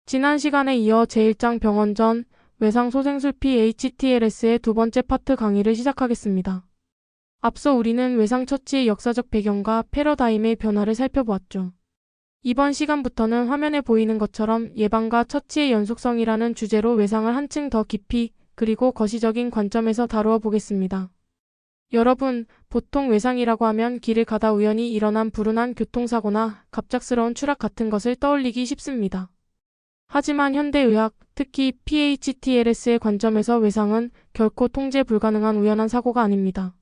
지난 시간에 이어 제1장 병원 전 외상소생술 PHTLS의 두 번째 파트 강의를 시작하겠습니다. 앞서 우리는 외상처치의 역사적 배경과 패러다임의 변화를 살펴보았죠. 이번 시간부터는 화면에 보이는 것처럼 예방과 처치의 연속성이라는 주제로 외상을 한층 더 깊이 그리고 거시적인 관점에서 다루어 보겠습니다. 여러분, 보통 외상이라고 하면 길을 가다 우연히 일어난 불운한 교통사고나 갑작스러운 추락 같은 것을 떠올리기 쉽습니다. 하지만 현대의학, 특히 PHTLS의 관점에서 외상은 결코 통제 불가능한 우연한 사고가 아닙니다.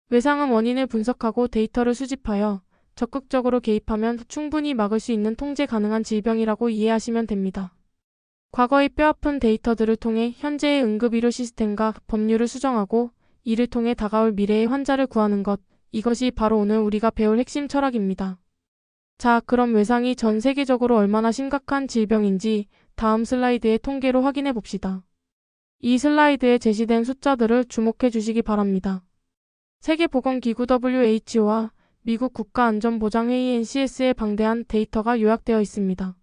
외상은 원인을 분석하고 데이터를 수집하여 적극적으로 개입하면 충분히 막을 수 있는 통제 가능한 질병이라고 이해하시면 됩니다. 과거의 뼈아픈 데이터들을 통해 현재의 응급의료 시스템과 법률을 수정하고 이를 통해 다가올 미래의 환자를 구하는 것, 이것이 바로 오늘 우리가 배울 핵심 철학입니다. 자, 그럼 외상이 전 세계적으로 얼마나 심각한 질병인지 다음 슬라이드의 통계로 확인해 봅시다. 이 슬라이드에 제시된 숫자들을 주목해 주시기 바랍니다. 세계보건기구 WHO와 미국 국가안전보장회의 NCS의 방대한 데이터가 요약되어 있습니다.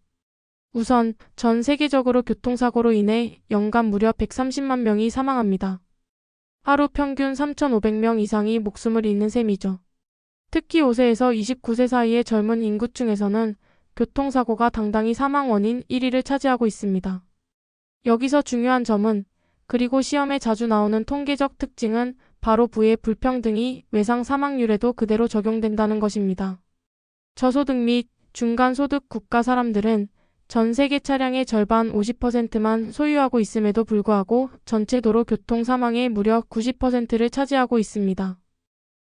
우선 전 세계적으로 교통사고로 인해 연간 무려 130만 명이 사망합니다. 하루 평균 3,500명 이상이 목숨을 잃는 셈이죠. 특히 5세에서 29세 사이의 젊은 인구층에서는 교통사고가 당당히 사망 원인 1위를 차지하고 있습니다. 여기서 중요한 점은, 그리고 시험에 자주 나오는 통계적 특징은 바로 부의 불평등이 외상 사망률에도 그대로 적용된다는 것입니다. 저소득 및 중간소득 국가 사람들은 전 세계 차량의 절반 50%만 소유하고 있음에도 불구하고 전체 도로 교통 사망의 무려 90%를 차지하고 있습니다.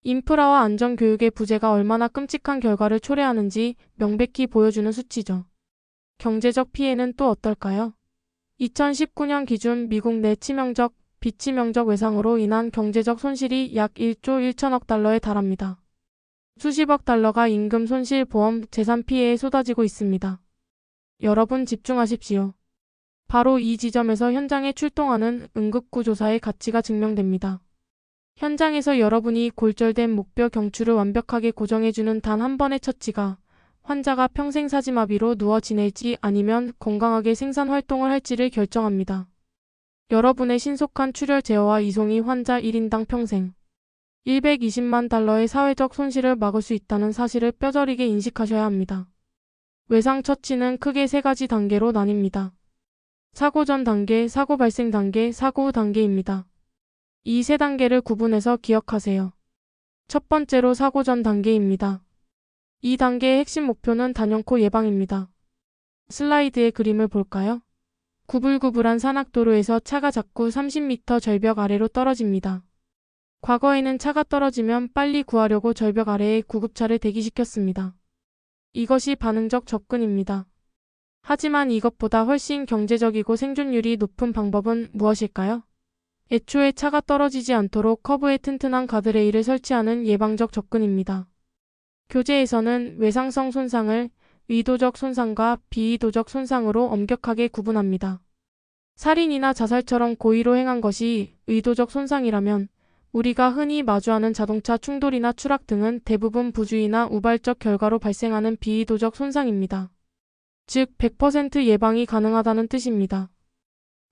인프라와 안전교육의 부재가 얼마나 끔찍한 결과를 초래하는지 명백히 보여주는 수치죠. 경제적 피해는 또 어떨까요? 2019년 기준 미국 내 치명적, 비치명적 외상으로 인한 경제적 손실이 약 1조 1천억 달러에 달합니다. 수십억 달러가 임금 손실, 보험, 재산 피해에 쏟아지고 있습니다. 여러분 집중하십시오. 바로 이 지점에서 현장에 출동하는 응급구조사의 가치가 증명됩니다. 현장에서 여러분이 골절된 목뼈 경추를 완벽하게 고정해주는 단 한 번의 처치가 환자가 평생 사지마비로 누워 지낼지 아니면 건강하게 생산활동을 할지를 결정합니다. 여러분의 신속한 출혈 제어와 이송이 환자 1인당 평생 120만 달러의 사회적 손실을 막을 수 있다는 사실을 뼈저리게 인식하셔야 합니다. 외상 처치는 크게 세 가지 단계로 나뉩니다. 사고 전 단계, 사고 발생 단계, 사고 후 단계입니다. 이 세 단계를 구분해서 기억하세요. 첫 번째로 사고 전 단계입니다. 이 단계의 핵심 목표는 단연코 예방입니다. 슬라이드의 그림을 볼까요? 구불구불한 산악도로에서 차가 자꾸 30m 절벽 아래로 떨어집니다. 과거에는 차가 떨어지면 빨리 구하려고 절벽 아래에 구급차를 대기시켰습니다. 이것이 반응적 접근입니다. 하지만 이것보다 훨씬 경제적이고 생존율이 높은 방법은 무엇일까요? 애초에 차가 떨어지지 않도록 커브에 튼튼한 가드레일을 설치하는 예방적 접근입니다. 교재에서는 외상성 손상을 의도적 손상과 비의도적 손상으로 엄격하게 구분합니다. 살인이나 자살처럼 고의로 행한 것이 의도적 손상이라면 우리가 흔히 마주하는 자동차 충돌이나 추락 등은 대부분 부주의나 우발적 결과로 발생하는 비의도적 손상입니다. 즉 100% 예방이 가능하다는 뜻입니다.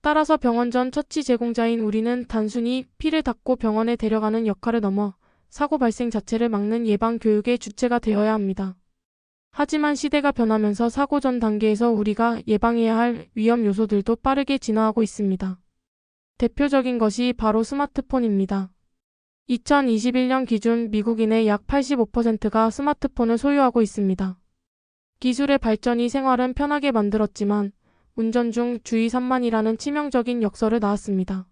따라서 병원 전 처치 제공자인 우리는 단순히 피를 닦고 병원에 데려가는 역할을 넘어 사고 발생 자체를 막는 예방 교육의 주체가 되어야 합니다. 하지만 시대가 변하면서 사고 전 단계에서 우리가 예방해야 할 위험 요소들도 빠르게 진화하고 있습니다. 대표적인 것이 바로 스마트폰입니다. 2021년 기준 미국인의 약 85%가 스마트폰을 소유하고 있습니다. 기술의 발전이 생활은 편하게 만들었지만 운전 중 주의 산만이라는 치명적인 역설을 낳았습니다.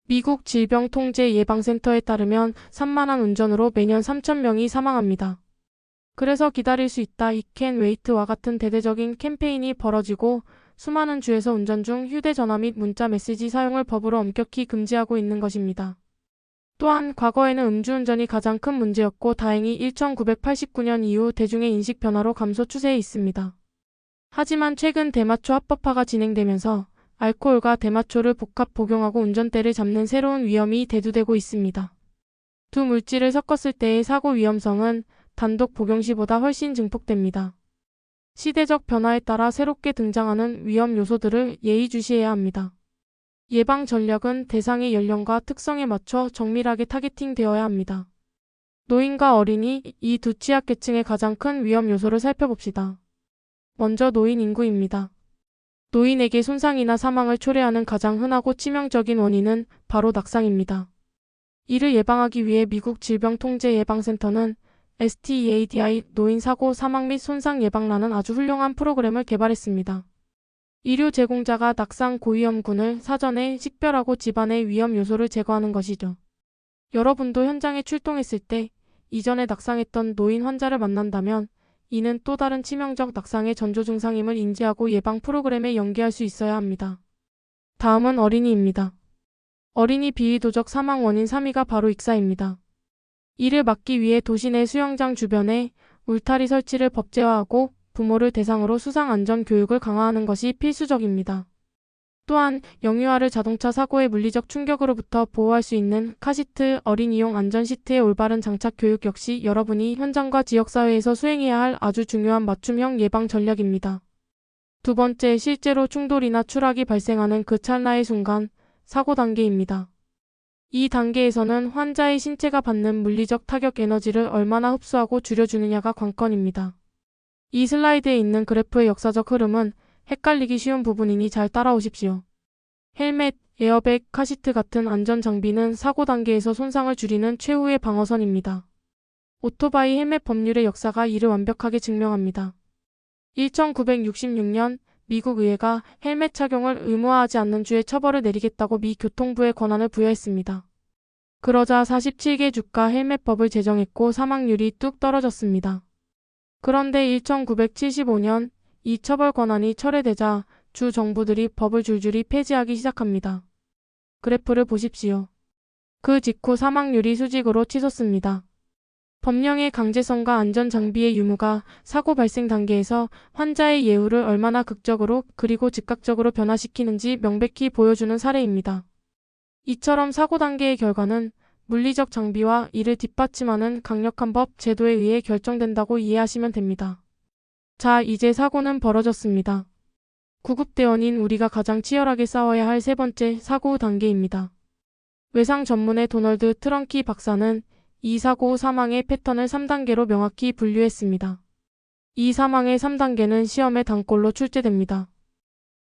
미국 질병통제예방센터에 따르면 산만한 운전으로 매년 3,000명이 사망합니다. 그래서 기다릴 수 있다, I can wait와 같은 대대적인 캠페인이 벌어지고 수많은 주에서 운전 중 휴대전화 및 문자 메시지 사용을 법으로 엄격히 금지하고 있는 것입니다. 또한 과거에는 음주운전이 가장 큰 문제였고 다행히 1989년 이후 대중의 인식 변화로 감소 추세에 있습니다. 하지만 최근 대마초 합법화가 진행되면서 알코올과 대마초를 복합 복용하고 운전대를 잡는 새로운 위험이 대두되고 있습니다. 두 물질을 섞었을 때의 사고 위험성은 단독 복용 시보다 훨씬 증폭됩니다. 시대적 변화에 따라 새롭게 등장하는 위험 요소들을 예의주시해야 합니다. 예방 전략은 대상의 연령과 특성에 맞춰 정밀하게 타겟팅되어야 합니다. 노인과 어린이, 이 두 취약계층의 가장 큰 위험 요소를 살펴봅시다. 먼저 노인 인구입니다. 노인에게 손상이나 사망을 초래하는 가장 흔하고 치명적인 원인은 바로 낙상입니다. 이를 예방하기 위해 미국 질병통제예방센터는 STEADI 노인 사고 사망 및 손상 예방라는 아주 훌륭한 프로그램을 개발했습니다. 의료 제공자가 낙상 고위험군을 사전에 식별하고 집안의 위험 요소를 제거하는 것이죠. 여러분도 현장에 출동했을 때 이전에 낙상했던 노인 환자를 만난다면 이는 또 다른 치명적 낙상의 전조 증상임을 인지하고 예방 프로그램에 연계할 수 있어야 합니다. 다음은 어린이입니다. 어린이 비의도적 사망 원인 3위가 바로 익사입니다. 이를 막기 위해 도시 내 수영장 주변에 울타리 설치를 법제화하고 부모를 대상으로 수상 안전 교육을 강화하는 것이 필수적입니다. 또한 영유아를 자동차 사고의 물리적 충격으로부터 보호할 수 있는 카시트 어린이용 안전 시트의 올바른 장착 교육 역시 여러분이 현장과 지역사회에서 수행해야 할 아주 중요한 맞춤형 예방 전략입니다. 두 번째, 실제로 충돌이나 추락이 발생하는 그 찰나의 순간, 사고 단계입니다. 이 단계에서는 환자의 신체가 받는 물리적 타격 에너지를 얼마나 흡수하고 줄여주느냐가 관건입니다. 이 슬라이드에 있는 그래프의 역사적 흐름은 헷갈리기 쉬운 부분이니 잘 따라오십시오. 헬멧, 에어백, 카시트 같은 안전 장비는 사고 단계에서 손상을 줄이는 최후의 방어선입니다. 오토바이 헬멧 법률의 역사가 이를 완벽하게 증명합니다. 1966년 미국 의회가 헬멧 착용을 의무화하지 않는 주에 처벌을 내리겠다고 미 교통부에 권한을 부여했습니다. 그러자 47개 주가 헬멧법을 제정했고 사망률이 뚝 떨어졌습니다. 그런데 1975년 이 처벌 권한이 철회되자 주 정부들이 법을 줄줄이 폐지하기 시작합니다. 그래프를 보십시오. 그 직후 사망률이 수직으로 치솟습니다. 법령의 강제성과 안전장비의 유무가 사고 발생 단계에서 환자의 예후를 얼마나 극적으로 그리고 즉각적으로 변화시키는지 명백히 보여주는 사례입니다. 이처럼 사고 단계의 결과는 물리적 장비와 이를 뒷받침하는 강력한 법, 제도에 의해 결정된다고 이해하시면 됩니다. 자, 이제 사고는 벌어졌습니다. 구급대원인 우리가 가장 치열하게 싸워야 할 세 번째 사고 후 단계입니다. 외상 전문의 도널드 트런키 박사는 이 사고 후 사망의 패턴을 3단계로 명확히 분류했습니다. 이 사망의 3단계는 시험의 단꼴로 출제됩니다.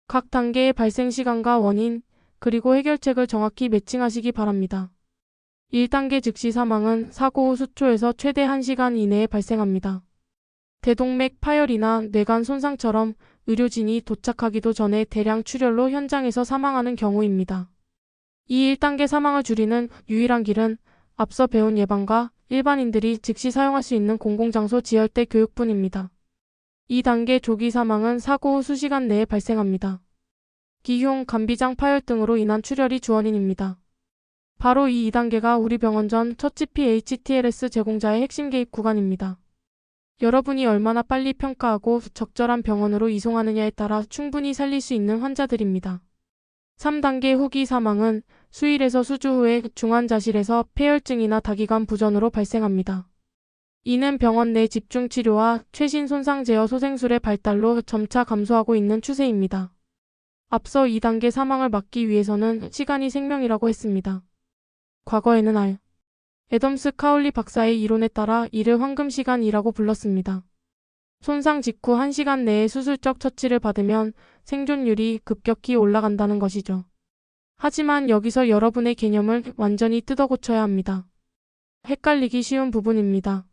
각 단계의 발생 시간과 원인, 그리고 해결책을 정확히 매칭하시기 바랍니다. 1단계 즉시 사망은 사고 후 수초에서 최대 1시간 이내에 발생합니다. 대동맥 파열이나 뇌관 손상처럼 의료진이 도착하기도 전에 대량 출혈로 현장에서 사망하는 경우입니다. 이 1단계 사망을 줄이는 유일한 길은 앞서 배운 예방과 일반인들이 즉시 사용할 수 있는 공공장소 지혈대 교육뿐입니다. 2단계 조기 사망은 사고 후 수시간 내에 발생합니다. 기흉, 간비장 파열 등으로 인한 출혈이 주원인입니다. 바로 이 2단계가 우리 병원 전 첫 GPHTLS 제공자의 핵심 개입 구간입니다. 여러분이 얼마나 빨리 평가하고 적절한 병원으로 이송하느냐에 따라 충분히 살릴 수 있는 환자들입니다. 3단계 후기 사망은 수일에서 수주 후에 중환자실에서 폐혈증이나 다기관 부전으로 발생합니다. 이는 병원 내 집중치료와 최신 손상 제어 소생술의 발달로 점차 감소하고 있는 추세입니다. 앞서 2단계 사망을 막기 위해서는 시간이 생명이라고 했습니다. 과거에는 애덤스 카울리 박사의 이론에 따라 이를 황금시간이라고 불렀습니다. 손상 직후 1시간 내에 수술적 처치를 받으면 생존율이 급격히 올라간다는 것이죠. 하지만 여기서 여러분의 개념을 완전히 뜯어고쳐야 합니다. 헷갈리기 쉬운 부분입니다.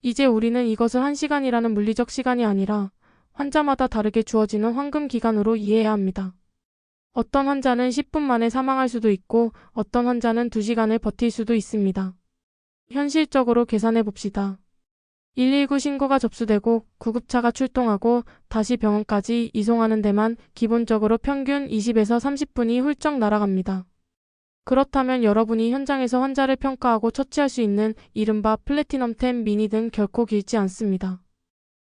이제 우리는 이것을 1시간이라는 물리적 시간이 아니라 환자마다 다르게 주어지는 황금 기간으로 이해해야 합니다. 어떤 환자는 10분 만에 사망할 수도 있고 어떤 환자는 2시간을 버틸 수도 있습니다. 현실적으로 계산해 봅시다. 119 신고가 접수되고 구급차가 출동하고 다시 병원까지 이송하는 데만 기본적으로 평균 20에서 30분이 훌쩍 날아갑니다. 그렇다면 여러분이 현장에서 환자를 평가하고 처치할 수 있는 이른바 플래티넘 10 미니 등 결코 길지 않습니다.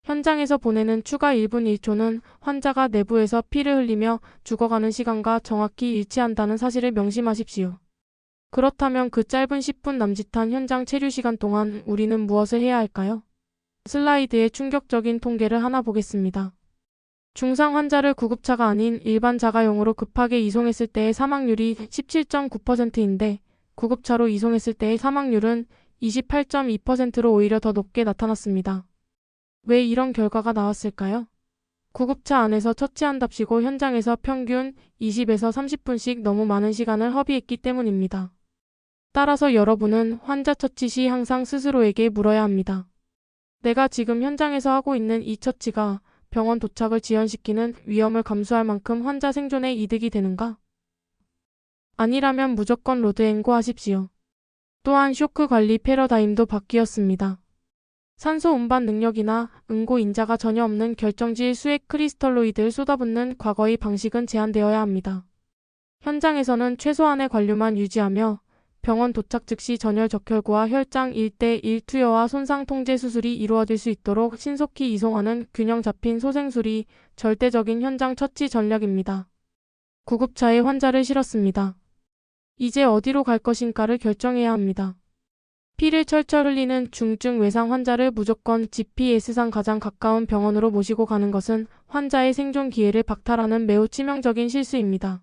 현장에서 보내는 추가 1분 1초는 환자가 내부에서 피를 흘리며 죽어가는 시간과 정확히 일치한다는 사실을 명심하십시오. 그렇다면 그 짧은 10분 남짓한 현장 체류 시간 동안 우리는 무엇을 해야 할까요? 슬라이드에 충격적인 통계를 하나 보겠습니다. 중상 환자를 구급차가 아닌 일반 자가용으로 급하게 이송했을 때의 사망률이 17.9%인데 구급차로 이송했을 때의 사망률은 28.2%로 오히려 더 높게 나타났습니다. 왜 이런 결과가 나왔을까요? 구급차 안에서 처치한답시고 현장에서 평균 20에서 30분씩 너무 많은 시간을 허비했기 때문입니다. 따라서 여러분은 환자 처치 시 항상 스스로에게 물어야 합니다. 내가 지금 현장에서 하고 있는 이 처치가 병원 도착을 지연시키는 위험을 감수할 만큼 환자 생존에 이득이 되는가? 아니라면 무조건 로드앤고 하십시오. 또한 쇼크 관리 패러다임도 바뀌었습니다. 산소 운반 능력이나 응고 인자가 전혀 없는 결정질 수액 크리스탈로이드를 쏟아붓는 과거의 방식은 제한되어야 합니다. 현장에서는 최소한의 관료만 유지하며 병원 도착 즉시 전열 적혈구와 혈장 1대1 투여와 손상 통제 수술이 이루어질 수 있도록 신속히 이송하는 균형 잡힌 소생술이 절대적인 현장 처치 전략입니다. 구급차에 환자를 실었습니다. 이제 어디로 갈 것인가를 결정해야 합니다. 피를 철철 흘리는 중증 외상 환자를 무조건 GPS상 가장 가까운 병원으로 모시고 가는 것은 환자의 생존 기회를 박탈하는 매우 치명적인 실수입니다.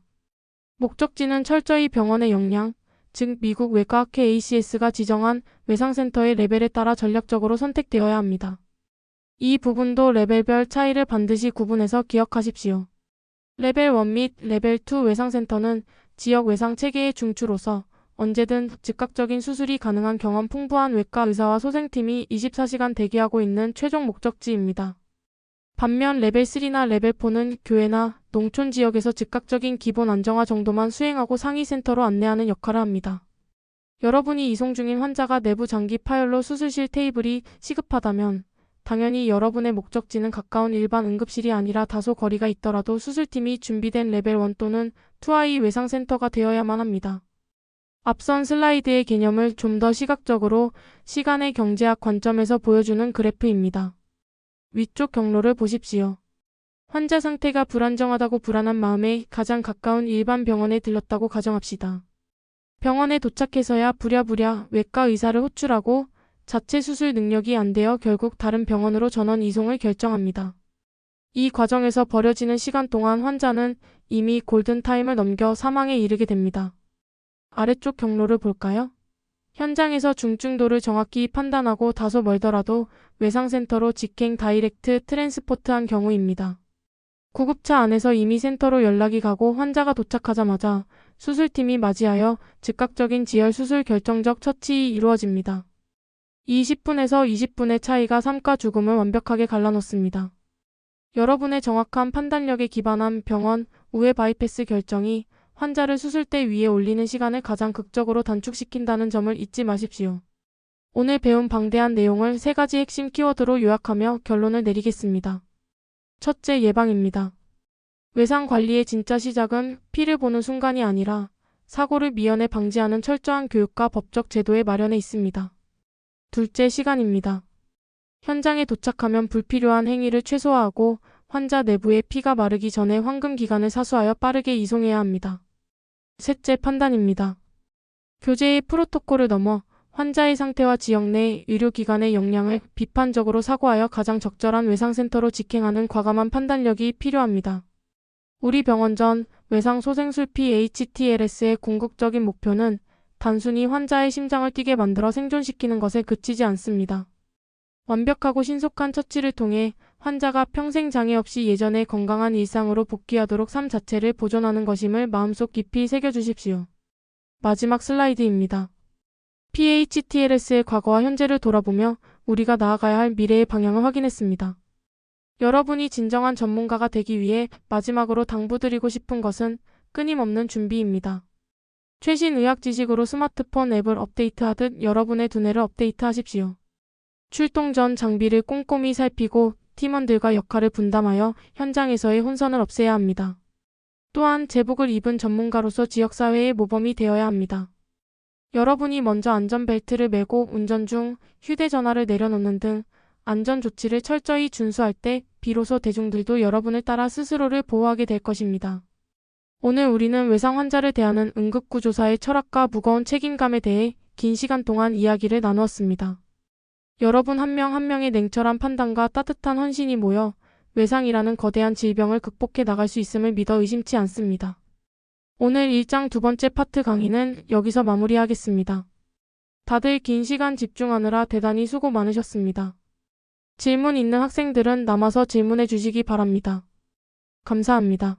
목적지는 철저히 병원의 역량, 즉 미국 외과학회 ACS가 지정한 외상센터의 레벨에 따라 전략적으로 선택되어야 합니다. 이 부분도 레벨별 차이를 반드시 구분해서 기억하십시오. 레벨 1 및 레벨 2 외상센터는 지역 외상 체계의 중추로서 언제든 즉각적인 수술이 가능한 경험 풍부한 외과 의사와 소생팀이 24시간 대기하고 있는 최종 목적지입니다. 반면 레벨 3나 레벨 4는 교회나 농촌 지역에서 즉각적인 기본 안정화 정도만 수행하고 상위 센터로 안내하는 역할을 합니다. 여러분이 이송 중인 환자가 내부 장기 파열로 수술실 테이블이 시급하다면 당연히 여러분의 목적지는 가까운 일반 응급실이 아니라 다소 거리가 있더라도 수술팀이 준비된 레벨 1 또는 2I 외상센터가 되어야만 합니다. 앞선 슬라이드의 개념을 좀 더 시각적으로 시간의 경제학 관점에서 보여주는 그래프입니다. 위쪽 경로를 보십시오. 환자 상태가 불안정하다고 불안한 마음에 가장 가까운 일반 병원에 들렀다고 가정합시다. 병원에 도착해서야 부랴부랴 외과 의사를 호출하고 자체 수술 능력이 안 되어 결국 다른 병원으로 전원 이송을 결정합니다. 이 과정에서 버려지는 시간 동안 환자는 이미 골든타임을 넘겨 사망에 이르게 됩니다. 아래쪽 경로를 볼까요? 현장에서 중증도를 정확히 판단하고 다소 멀더라도 외상센터로 직행 다이렉트 트랜스포트한 경우입니다. 구급차 안에서 이미 센터로 연락이 가고 환자가 도착하자마자 수술팀이 맞이하여 즉각적인 지혈 수술 결정적 처치 이루어집니다. 20분에서 20분의 차이가 삶과 죽음을 완벽하게 갈라놓습니다. 여러분의 정확한 판단력에 기반한 병원 우회 바이패스 결정이 환자를 수술대 위에 올리는 시간을 가장 극적으로 단축시킨다는 점을 잊지 마십시오. 오늘 배운 방대한 내용을 3가지 핵심 키워드로 요약하며 결론을 내리겠습니다. 첫째, 예방입니다. 외상 관리의 진짜 시작은 피를 보는 순간이 아니라 사고를 미연에 방지하는 철저한 교육과 법적 제도의 마련에 있습니다. 둘째, 시간입니다. 현장에 도착하면 불필요한 행위를 최소화하고 환자 내부의 피가 마르기 전에 황금 기간을 사수하여 빠르게 이송해야 합니다. 셋째, 판단입니다. 교제의 프로토콜을 넘어 환자의 상태와 지역 내 의료기관의 역량을 비판적으로 사고하여 가장 적절한 외상센터로 직행하는 과감한 판단력이 필요합니다. 우리 병원 전 외상 소생술 PHTLS의 궁극적인 목표는 단순히 환자의 심장을 뛰게 만들어 생존시키는 것에 그치지 않습니다. 완벽하고 신속한 처치를 통해 환자가 평생 장애 없이 예전의 건강한 일상으로 복귀하도록 삶 자체를 보존하는 것임을 마음속 깊이 새겨주십시오. 마지막 슬라이드입니다. PHTLS의 과거와 현재를 돌아보며 우리가 나아가야 할 미래의 방향을 확인했습니다. 여러분이 진정한 전문가가 되기 위해 마지막으로 당부드리고 싶은 것은 끊임없는 준비입니다. 최신 의학 지식으로 스마트폰 앱을 업데이트하듯 여러분의 두뇌를 업데이트하십시오. 출동 전 장비를 꼼꼼히 살피고 팀원들과 역할을 분담하여 현장에서의 혼선을 없애야 합니다. 또한 제복을 입은 전문가로서 지역사회의 모범이 되어야 합니다. 여러분이 먼저 안전벨트를 매고 운전 중 휴대전화를 내려놓는 등 안전조치를 철저히 준수할 때 비로소 대중들도 여러분을 따라 스스로를 보호하게 될 것입니다. 오늘 우리는 외상 환자를 대하는 응급구조사의 철학과 무거운 책임감에 대해 긴 시간 동안 이야기를 나누었습니다. 여러분 한 명 한 명의 냉철한 판단과 따뜻한 헌신이 모여 외상이라는 거대한 질병을 극복해 나갈 수 있음을 믿어 의심치 않습니다. 오늘 1장 두 번째 파트 강의는 여기서 마무리하겠습니다. 다들 긴 시간 집중하느라 대단히 수고 많으셨습니다. 질문 있는 학생들은 남아서 질문해 주시기 바랍니다. 감사합니다.